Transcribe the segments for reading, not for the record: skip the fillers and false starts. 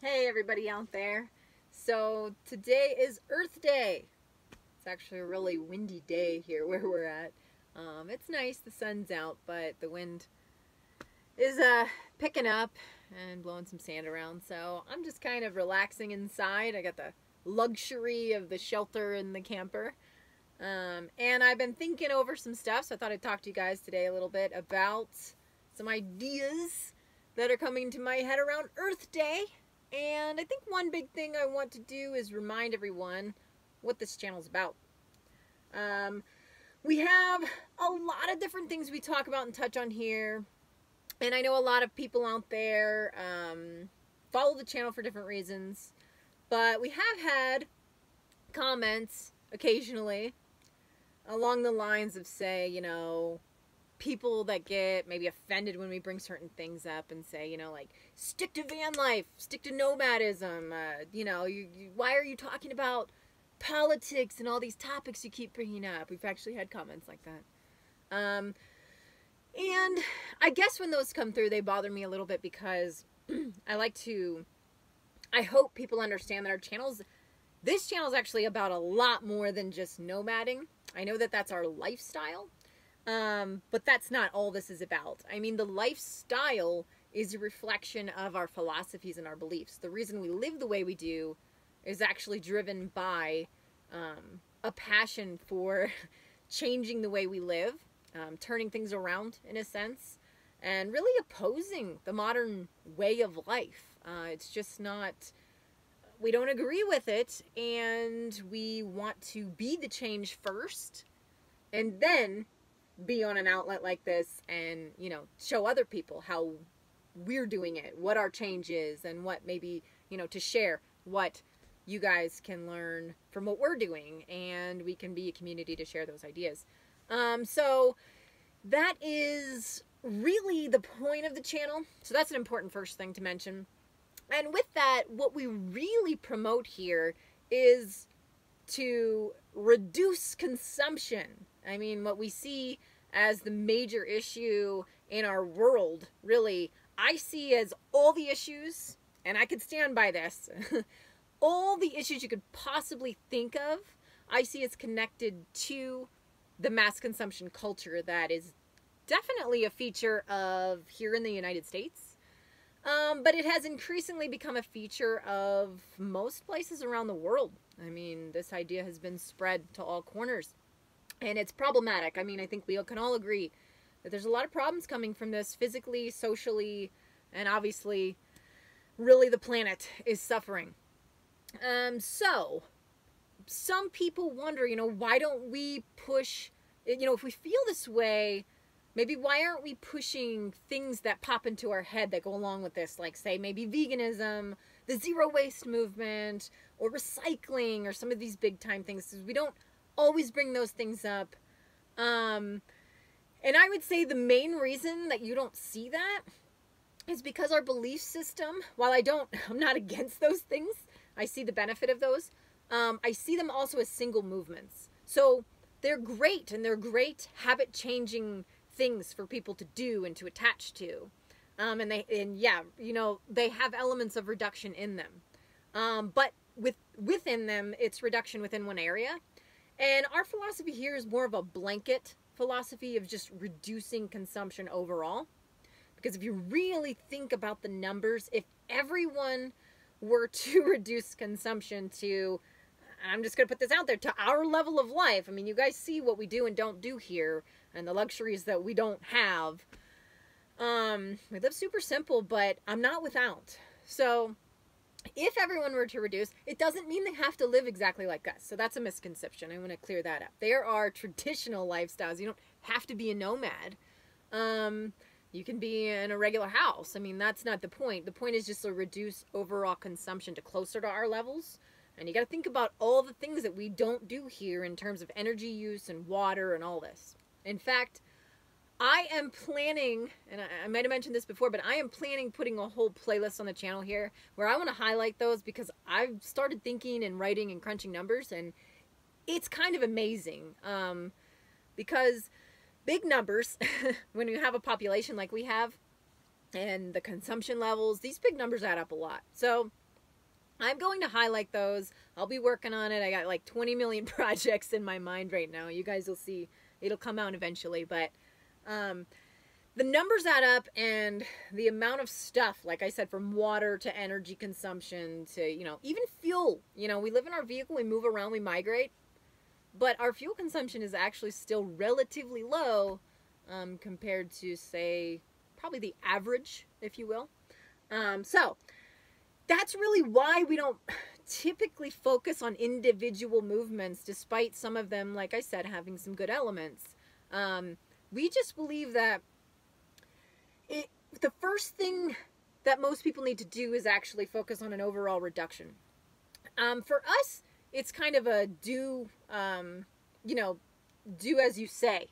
Hey everybody out there. So today is Earth Day. It's actually a really windy day here where we're at. It's nice, the sun's out, but the wind is picking up and blowing some sand around. So I'm just kind of relaxing inside. I got the luxury of the shelter in the camper. And I've been thinking over some stuff, so I thought I'd talk to you guys today a little bit about some ideas that are coming to my head around Earth Day. And I think one big thing I want to do is remind everyone what this channel is about. We have a lot of different things we talk about and touch on here. And I know a lot of people out there follow the channel for different reasons. But we have had comments occasionally along the lines of, say, you know, people that get maybe offended when we bring certain things up and say, you know, like, stick to van life, stick to nomadism, you know, why are you talking about politics and all these topics you keep bringing up? We've actually had comments like that. And I guess when those come through, they bother me a little bit because I hope people understand that this channel is actually about a lot more than just nomading. I know that that's our lifestyle. But that's not all this is about. I mean, the lifestyle is a reflection of our philosophies and our beliefs. The reason we live the way we do is actually driven by a passion for changing the way we live, turning things around in a sense, and really opposing the modern way of life. It's just not, we don't agree with it, and we want to be the change first, and then be on an outlet like this and, you know, show other people how we're doing it, what our change is, and what maybe, you know, to share what you guys can learn from what we're doing, and we can be a community to share those ideas. So that is really the point of the channel. So that's an important first thing to mention. And with that, what we really promote here is to reduce consumption. I mean, what we see as the major issue in our world, really, I see as all the issues, and I could stand by this, all the issues you could possibly think of, I see as connected to the mass consumption culture that is definitely a feature of here in the United States. But it has increasingly become a feature of most places around the world. I mean, this idea has been spread to all corners. And it's problematic. I mean, I think we can all agree that there's a lot of problems coming from this physically, socially, and obviously, really the planet is suffering. So, some people wonder, you know, why don't we push, you know, if we feel this way, maybe why aren't we pushing things that pop into our head that go along with this, like, say, maybe veganism, the zero waste movement, or recycling, or some of these big time things. We don't always bring those things up. And I would say the main reason that you don't see that is because our belief system, while I'm not against those things, I see the benefit of those, I see them also as single movements. So they're great, and they're great habit-changing things for people to do and to attach to. And yeah, you know, they have elements of reduction in them. But within them, it's reduction within one area. And our philosophy here is more of a blanket philosophy of just reducing consumption overall. Because if you really think about the numbers, if everyone were to reduce consumption to, I'm just going to put this out there, to our level of life, I mean, you guys see what we do and don't do here, and the luxuries that we don't have. We live super simple, but I'm not without. So if everyone were to reduce, it doesn't mean they have to live exactly like us. So that's a misconception. I want to clear that up. There are traditional lifestyles. You don't have to be a nomad. You can be in a regular house. I mean, that's not the point. The point is just to reduce overall consumption to closer to our levels. And you got to think about all the things that we don't do here in terms of energy use and water and all this. In fact, I am planning, and I might have mentioned this before, but I am planning putting a whole playlist on the channel here where I want to highlight those because I've started thinking and writing and crunching numbers, and it's kind of amazing because big numbers, when you have a population like we have and the consumption levels, these big numbers add up a lot. So I'm going to highlight those. I'll be working on it. I got like 20 million projects in my mind right now. You guys will see. It'll come out eventually. But the numbers add up, and the amount of stuff, like I said, from water to energy consumption to, even fuel. We live in our vehicle, we move around, we migrate. But our fuel consumption is actually still relatively low compared to, say, probably the average, if you will. So that's really why we don't typically focus on individual movements, despite some of them, like I said, having some good elements. We just believe that the first thing that most people need to do is actually focus on an overall reduction. For us, it's kind of a do as you say.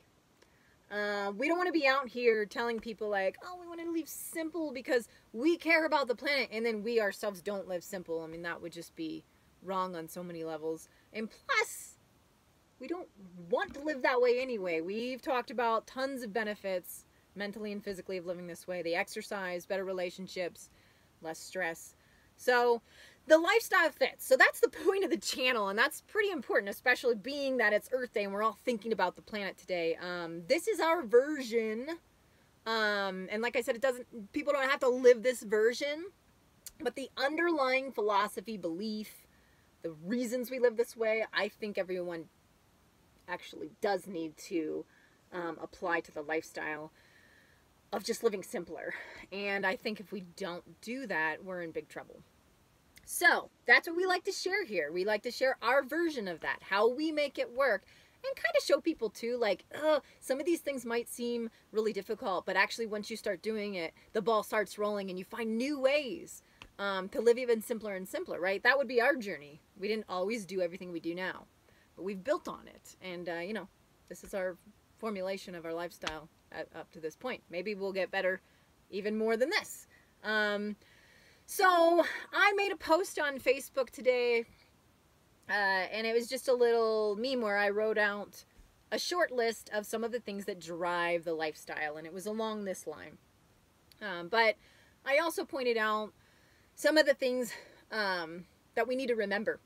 We don't want to be out here telling people like, oh, we want to live simple because we care about the planet, and then we ourselves don't live simple. I mean, that would just be wrong on so many levels. And plus, we don't want to live that way anyway. We've talked about tons of benefits mentally and physically of living this way. The exercise, better relationships, less stress. So the lifestyle fits. So that's the point of the channel, and that's pretty important, especially being that it's Earth Day and we're all thinking about the planet today. This is our version, and like I said, people don't have to live this version, but the underlying philosophy, belief, the reasons we live this way, I think everyone actually does need to apply to the lifestyle of just living simpler. And I think if we don't do that, we're in big trouble. So that's what we like to share here. We like to share our version of that, how we make it work, and kind of show people too, like, some of these things might seem really difficult, but actually once you start doing it, the ball starts rolling and you find new ways to live even simpler and simpler, right? That would be our journey. We didn't always do everything we do now, but we've built on it. And, this is our formulation of our lifestyle up to this point. Maybe we'll get better even more than this. So I made a post on Facebook today, and it was just a little meme where I wrote out a short list of some of the things that drive the lifestyle, and it was along this line. But I also pointed out some of the things that we need to remember,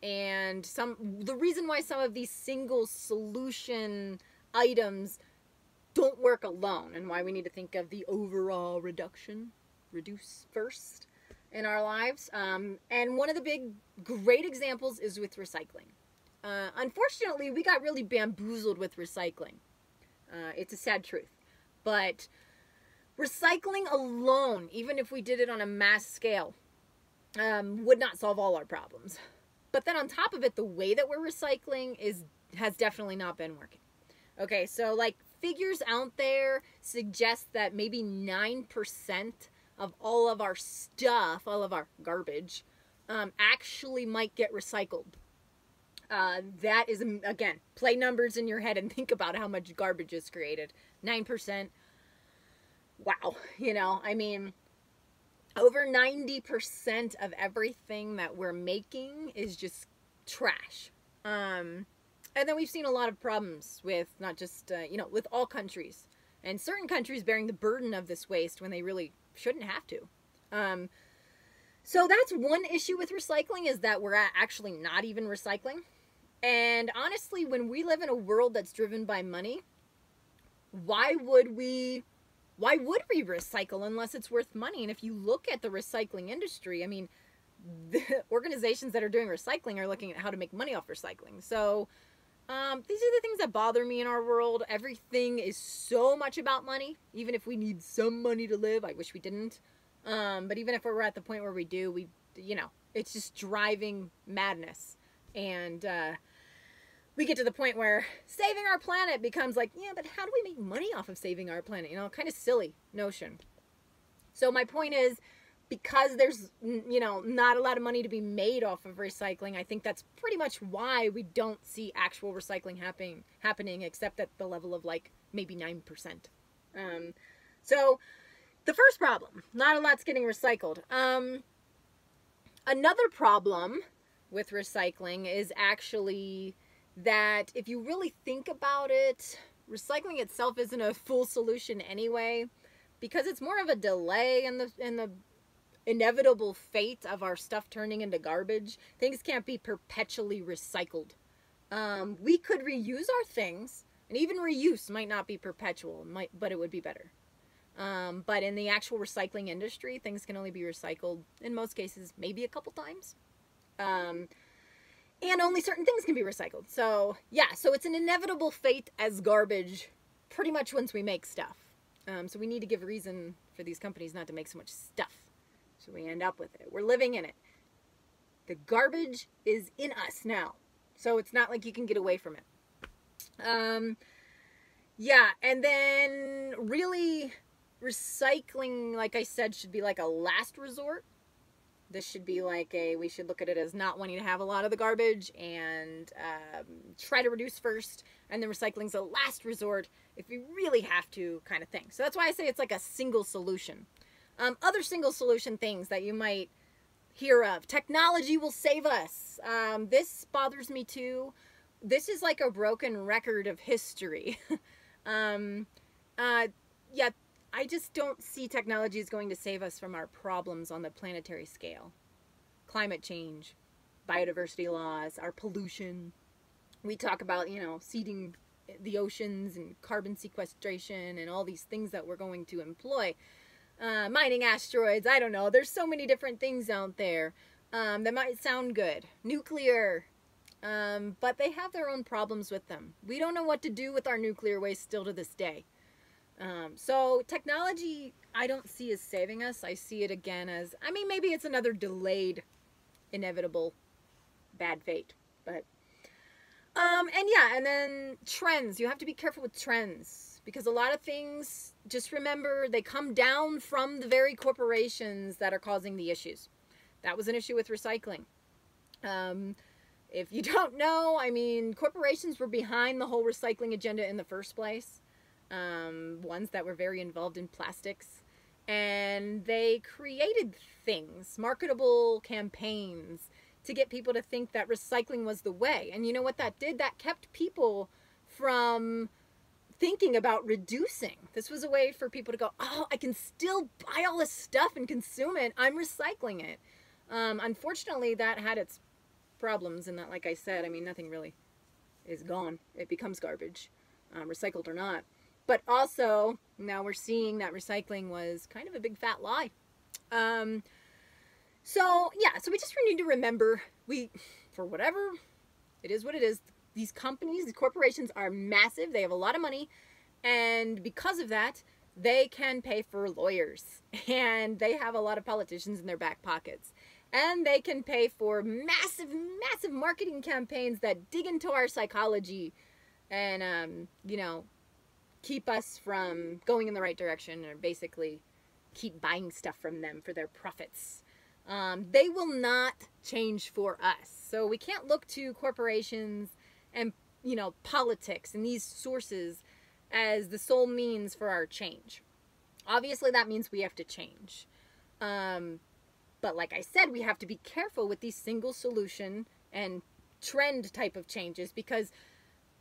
and the reason why some of these single solution items don't work alone, and why we need to think of the overall reduce first in our lives. And one of the great examples is with recycling. Unfortunately, we got really bamboozled with recycling. It's a sad truth. But recycling alone, even if we did it on a mass scale, would not solve all our problems. But then on top of it, the way that we're recycling has definitely not been working. Okay, so like figures out there suggest that maybe 9% of all of our stuff, all of our garbage, actually might get recycled. That is, again, play numbers in your head and think about how much garbage is created. 9%. Wow. I mean, over 90% of everything that we're making is just trash. And then we've seen a lot of problems with not just, with all countries. And certain countries bearing the burden of this waste when they really shouldn't have to. So that's one issue with recycling, is that we're actually not even recycling. And honestly, when we live in a world that's driven by money, why would we recycle unless it's worth money? And if you look at the recycling industry, I mean, the organizations that are doing recycling are looking at how to make money off recycling. So these are the things that bother me in our world. Everything is so much about money. Even if we need some money to live, I wish we didn't. But even if we're at the point where we do, it's just driving madness. And we get to the point where saving our planet becomes like, yeah, but how do we make money off of saving our planet? Kind of silly notion. So my point is, because there's, not a lot of money to be made off of recycling, I think that's pretty much why we don't see actual recycling happening, except at the level of like maybe 9%. So the first problem, not a lot's getting recycled. Another problem with recycling is actually that if you really think about it, recycling itself isn't a full solution anyway, because it's more of a delay in the inevitable fate of our stuff turning into garbage. Things can't be perpetually recycled. We could reuse our things, and even reuse might not be perpetual, but it would be better. But in the actual recycling industry, things can only be recycled, in most cases, maybe a couple times. And only certain things can be recycled. So, yeah, so it's an inevitable fate as garbage pretty much once we make stuff. So we need to give a reason for these companies not to make so much stuff. So we end up with it. We're living in it. The garbage is in us now. So it's not like you can get away from it. Yeah, and then really recycling, like I said, should be like a last resort. This should be like we should look at it as not wanting to have a lot of the garbage and try to reduce first, and then recycling's a last resort if you really have to, kind of thing. So that's why I say it's like a single solution. Other single solution things that you might hear of. Technology will save us. This bothers me too. This is like a broken record of history. Yeah, I just don't see technology is going to save us from our problems on the planetary scale. Climate change, biodiversity loss, our pollution. We talk about, you know, seeding the oceans and carbon sequestration and all these things that we're going to employ. Mining asteroids, I don't know. There's so many different things out there that might sound good. Nuclear, but they have their own problems with them. We don't know what to do with our nuclear waste still to this day. So technology, I don't see as saving us. I see it again as, I mean, maybe it's another delayed, inevitable, bad fate. But, and yeah, and then trends. You have to be careful with trends because a lot of things, just remember, they come down from the very corporations that are causing the issues. That was an issue with recycling. If you don't know, I mean, corporations were behind the whole recycling agenda in the first place. Ones that were very involved in plastics, and they created things, marketable campaigns to get people to think that recycling was the way. And you know what that did? That kept people from thinking about reducing. This was a way for people to go, oh, I can still buy all this stuff and consume it. I'm recycling it. Unfortunately, that had its problems in that, like I said, I mean, nothing really is gone. It becomes garbage, recycled or not. But also, now we're seeing that recycling was kind of a big fat lie. So, yeah, so we just need to remember, for whatever, it is what it is. These companies, these corporations are massive. They have a lot of money. And because of that, they can pay for lawyers. And they have a lot of politicians in their back pockets. And they can pay for massive, massive marketing campaigns that dig into our psychology and, you know, keep us from going in the right direction, or basically keep buying stuff from them for their profits. They will not change for us. So we can't look to corporations and, you know, politics and these sources as the sole means for our change. Obviously, that means we have to change. But like I said, we have to be careful with these single solution and trend type of changes because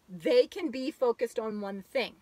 they can be focused on one thing.